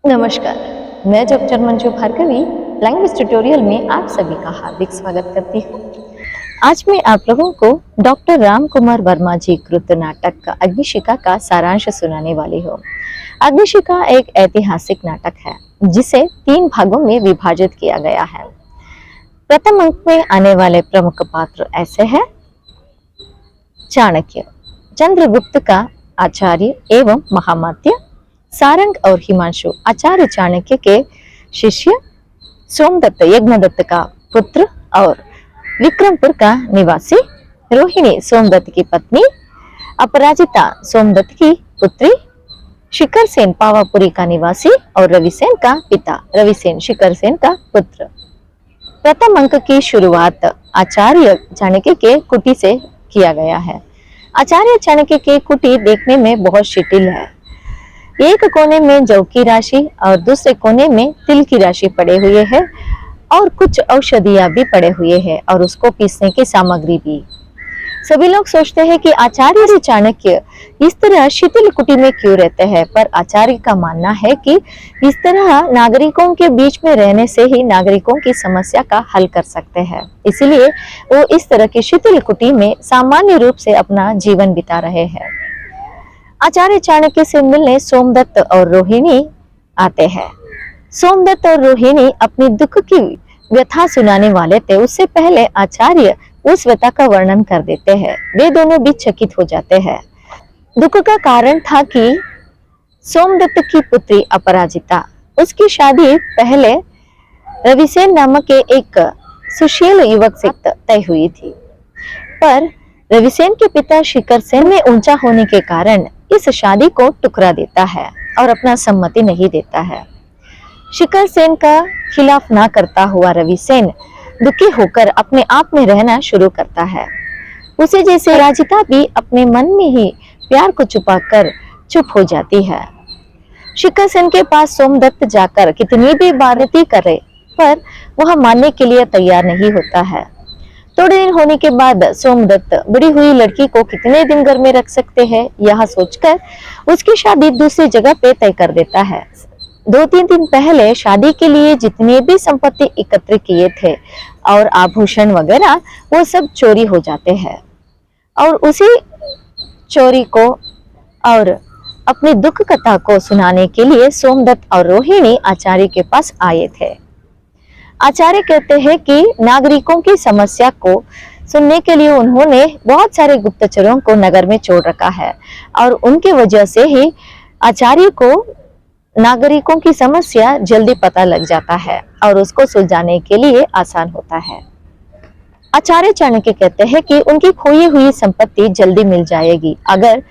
नमस्कार, मैं doctor Manju Bhargavi language tutorial में आप सभी का हार्दिक स्वागत करती हूँ। आज मैं आप लोगों को डॉक्टर राम कुमार वर्मा जी कृत नाटक का अग्निशिखा का सारांश सुनाने वाली हूँ। अग्निशिखा एक ऐतिहासिक नाटक है जिसे 3 भागों में विभाजित किया गया है। प्रथम अंक में आने वाले प्रमुख पात्र ऐसे हैं: चाणक्य, चंद्रगुप्त का आचार्य एवं महामात्य; सारंग और हिमांशु, आचार्य चाणक्य के शिष्य; सोमदत्त, यज्ञदत्त का पुत्र और विक्रमपुर का निवासी; रोहिणी, सोमदत्त की पत्नी; अपराजिता, सोमदत्त की पुत्री; शिखरसेन, पावापुरी का निवासी और रविसेन का पिता; रविसेन, शिखरसेन का पुत्र। प्रथम अंक की शुरुआत आचार्य चाणक्य के कुटी से किया गया है। आचार्य चाणक्य की कुटी देखने में बहुत शिथिल है। एक कोने में जौ की राशि और दूसरे कोने में तिल की राशि पड़े हुए है और कुछ औषधियां भी पड़े हुए हैं और उसको पीसने की सामग्री भी। सभी लोग सोचते हैं कि आचार्य चाणक्य इस तरह शिथिल कुटी में क्यों रहते हैं, पर आचार्य का मानना है कि इस तरह नागरिकों के बीच में रहने से ही नागरिकों की समस्या का हल कर सकते हैं। इसलिए वो इस तरह की शिथिल कुटी में सामान्य रूप से अपना जीवन बिता रहे हैं। आचार्य चाणक्य से मिलने सोमदत्त और रोहिणी आते हैं। सोमदत्त और रोहिणी अपनी दुख की व्यथा सुनाने वाले थे। उससे पहले आचार्य उस व्यथा का वर्णन कर देते हैं। वे दोनों भी चकित हो जाते हैं। दुख का कारण था कि सोमदत्त की पुत्री अपराजिता, उसकी शादी पहले रविसेन नामक के एक सुशील युवक से तय हुई थी, पर रविसेन के पिता शिखरसेन में ऊंचा होने के कारण इस शादी को टुकरा देता है और अपना सम्मति नहीं देता है। शिखरसेन का खिलाफ ना करता हुआ रविसेन दुखी होकर अपने आप में रहना शुरू करता है। उसे जैसे अपराजिता भी अपने मन में ही प्यार को छुपाकर चुप हो जाती है। शिखरसेन के पास सोमदत्त जाकर कितनी भी बातचीत करे, पर वह मानने के लिए तैयार नहीं होता है। थोड़े दिन होने के बाद सोमदत्त बड़ी हुई लड़की को कितने दिन घर में रख सकते हैं, यह सोचकर उसकी शादी दूसरी जगह पे तय कर देता है। 2-3 दिन पहले शादी के लिए जितने भी संपत्ति एकत्र किए थे और आभूषण वगैरह, वो सब चोरी हो जाते हैं और उसी चोरी को और अपनी दुख कथा को सुनाने के लिए सोमदत्त और रोहिणी आचार्य के पास आए थे। आचार्य कहते हैं कि नागरिकों की समस्या को सुनने के लिए उन्होंने बहुत सारे गुप्तचरों को नगर में छोड़ रखा है और उनकी वजह से ही आचार्य को नागरिकों की समस्या जल्दी पता लग जाता है और उसको सुलझाने के लिए आसान होता है। आचार्य चाणक्य कहते हैं कि उनकी खोई हुई संपत्ति जल्दी मिल जाएगी अगर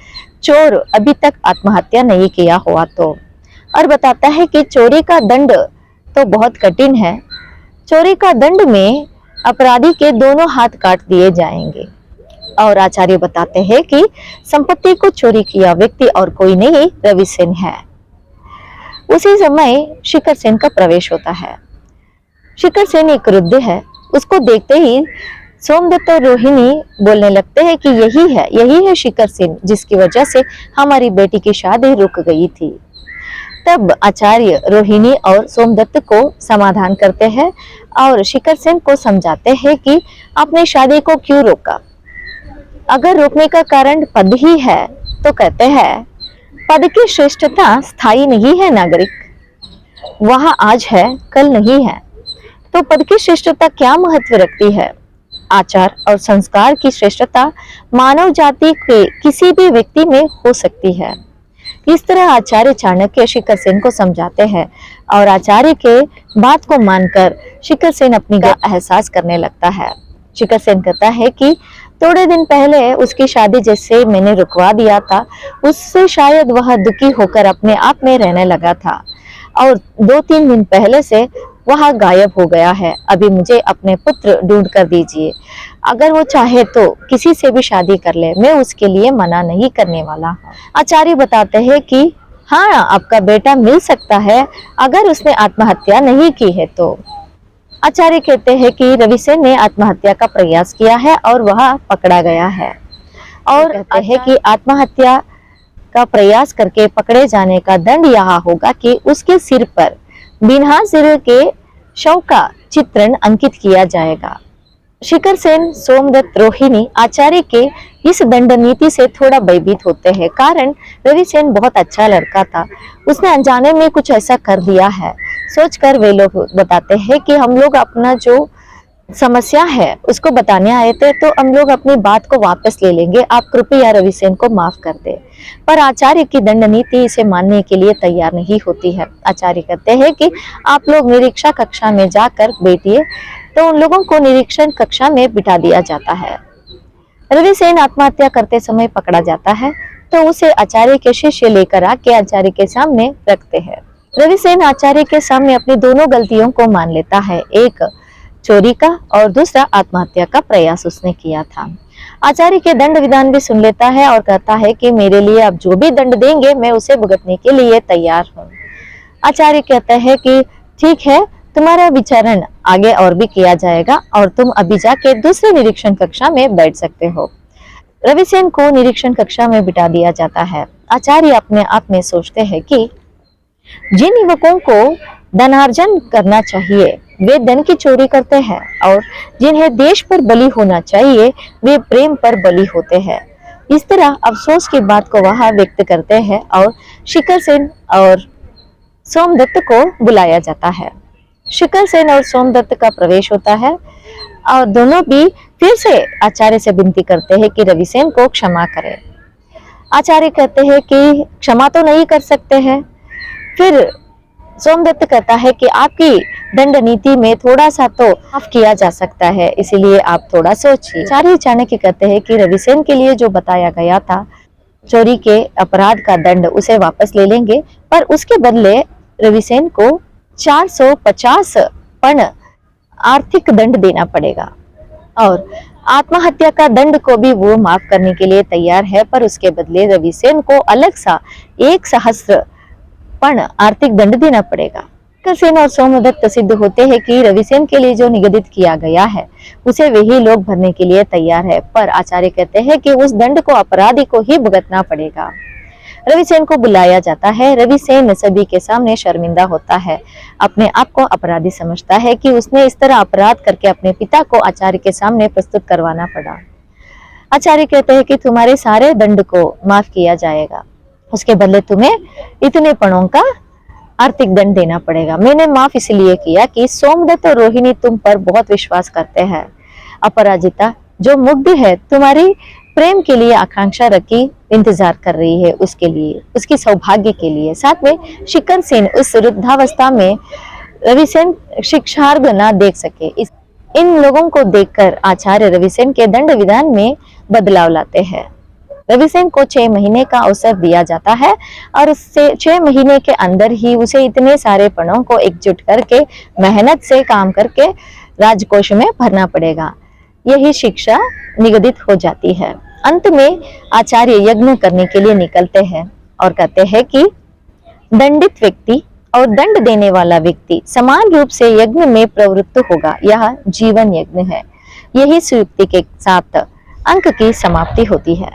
चोर अभी तक आत्महत्या नहीं किया हुआ तो, और बताता है कि चोरी का दंड तो बहुत कठिन है। चोरी का दंड में अपराधी के दोनों हाथ काट दिए जाएंगे। और आचार्य बताते हैं कि संपत्ति को चोरी किया व्यक्ति और कोई नहीं, रविसेन है। उसी समय शिखरसेन का प्रवेश होता है। शिखरसेन एक वृद्ध है। उसको देखते ही सोमदत्त और रोहिणी बोलने लगते हैं कि यही है शिखरसेन, जिसकी वजह से हमारी बेटी की शादी रुक गई थी। तब आचार्य रोहिणी और सोमदत्त को समाधान करते हैं और शिखरसेन को समझाते हैं कि आपने शादी को क्यों रोका। अगर रोकने का कारण पद ही है तो कहते हैं पद की श्रेष्ठता स्थायी नहीं है नागरिक, वह आज है कल नहीं है। तो पद की श्रेष्ठता क्या महत्व रखती है? आचार और संस्कार की श्रेष्ठता मानव जाति के किसी भी व्यक्ति में हो सकती है। इस तरह आचार्य चाणक्य शिखरसेन को समझाते हैं और आचार्य के बात को मानकर शिखरसेन अपनी का एहसास करने लगता है। शिखरसेन कहता है कि थोड़े दिन पहले उसकी शादी जैसे मैंने रुकवा दिया था, उससे शायद वह दुखी होकर अपने आप में रहने लगा था और 2-3 दिन पहले से वह गायब हो गया है। अभी मुझे अपने पुत्र ढूंढ कर दीजिए। अगर वो चाहे तो किसी से भी शादी कर ले, मैं उसके लिए मना नहीं करने वाला हूँ। आचार्य बताते हैं कि हाँ, आपका बेटा मिल सकता है अगर उसने आत्महत्या नहीं की है तो। आचार्य कहते हैं कि रविसेन ने आत्महत्या का प्रयास किया है और वह पकड़ा गया है और कहते हैं कि आत्महत्या का प्रयास करके पकड़े जाने का दंड यह होगा कि उसके सिर पर बिना सिर के शव का चित्रण अंकित किया जाएगा। शिखर सेन, सोमदत्त, रोहिणी आचार्य के इस दंड नीति से थोड़ा भयभीत होते हैं, कारण रवि सेन बहुत अच्छा लड़का था, उसने अनजाने में कुछ ऐसा कर दिया है। सोचकर वे लोग बताते हैं कि हम लोग अपना जो समस्या है उसको बताने आए थे, तो हम लोग अपनी बात को वापस ले लेंगे, आप कृपया रवि सेन को माफ कर दे। पर आचार्य की दंड नीति इसे मानने के लिए तैयार नहीं होती है। आचार्य कहते हैं कि आप लोग निरीक्षा कक्षा में जाकर बैठिए, तो उन लोगों को निरीक्षण कक्षा में बिठा दिया जाता है। रवि सेन आत्महत्या करते समय पकड़ा जाता है, तो उसे आचार्य के शिष्य लेकर आके आचार्य के सामने रखते हैं। रवि सेन आचार्य के सामने अपनी दोनों गलतियों को मान लेता है, एक चोरी का और दूसरा आत्महत्या का प्रयास उसने किया था। आचार्य के दंड विधान भी सुन लेता है और कहता है कि मेरे लिए आप जो भी दंड देंगे मैं उसे भुगतने के लिए तैयार हूँ। आचार्य कहते हैं कि ठीक है, तुम्हारा विचारण आगे और भी किया जाएगा और तुम अभी जाके दूसरे निरीक्षण कक्षा में बैठ सकते हो। रवि सेन को निरीक्षण कक्षा में बिठा दिया जाता है। आचार्य अपने आप में सोचते हैं कि जिन युवकों को धनार्जन करना चाहिए वे धन की चोरी करते हैं, और जिन्हें देश पर बलि होना चाहिए वे प्रेम पर बलि होते हैं। इस तरह अफसोस की बात को वहां व्यक्त करते हैं और शिखर सेन और सोमदत्त को बुलाया जाता है। शिखर सेन और सोमदत्त का प्रवेश होता है और दोनों भी फिर से आचार्य से विनती करते हैं कि रवि सेन को क्षमा करें। आचार्य कहते हैं कि क्षमा तो नहीं कर सकते हैं। फिर सोमदत्त कहता है कि आपकी दंड नीति में थोड़ा सा तो माफ किया जा सकता है, इसीलिए आप थोड़ा सोचिए। आचार्य चाणक्य कहते हैं कि रवि सेन के लिए जो बताया गया था चोरी के अपराध का दंड उसे वापस ले लेंगे, पर उसके बदले रवि सेन को 450 पण आर्थिक दंड देना पड़ेगा, और आत्महत्या का दंड को भी वो माफ करने के लिए तैयार है, पर उसके बदले रवि सेन को अलग सा 1,000 पण आर्थिक दंड देना पड़ेगा। शिखर सेन और सोमदत्त सिद्ध होते हैं कि रवि सेन के लिए जो निगदित किया गया है उसे वही लोग भरने के लिए तैयार है, पर आचार्य कहते हैं कि उस दंड को अपराधी को ही भुगतना पड़ेगा। रवि सेन को बुलाया जाता है। रवि सेन सभी के सामने शर्मिंदा होता है, अपने आप को अपराधी समझता है कि उसने इस तरह अपराध करके अपने पिता को आचार्य के सामने प्रस्तुत करवाना पड़ा। आचार्य कहते हैं कि तुम्हारे सारे दंड को माफ किया जाएगा, उसके बदले तुम्हें इतने पणों का आर्थिक दंड देना पड़ेगा। मैंने माफ इसलिए किया कि सोमदत्त और रोहिणी तुम पर बहुत विश्वास करते हैं। अपराजिता जो मुग्ध है तुम्हारी प्रेम के लिए आकांक्षा रखी इंतजार कर रही है, उसके लिए, उसकी सौभाग्य के लिए। साथ में शिखर सेन उस वृद्धावस्था में रवि सेन शिक्षार्थ न देख सके, इन लोगों को देखकर आचार्य रवि सेन के दंड विधान में बदलाव लाते हैं। रवि सेन को 6 महीने का अवसर दिया जाता है और उससे 6 महीने के अंदर ही उसे इतने सारे पणों को एकजुट करके मेहनत से काम करके राजकोष में भरना पड़ेगा। यही शिक्षा निगदित हो जाती है। अंत में आचार्य यज्ञ करने के लिए निकलते हैं और कहते हैं कि दंडित व्यक्ति और दंड देने वाला व्यक्ति समान रूप से यज्ञ में प्रवृत्त होगा, यह जीवन यज्ञ है। यही सुयुक्ति के साथ अंक की समाप्ति होती है।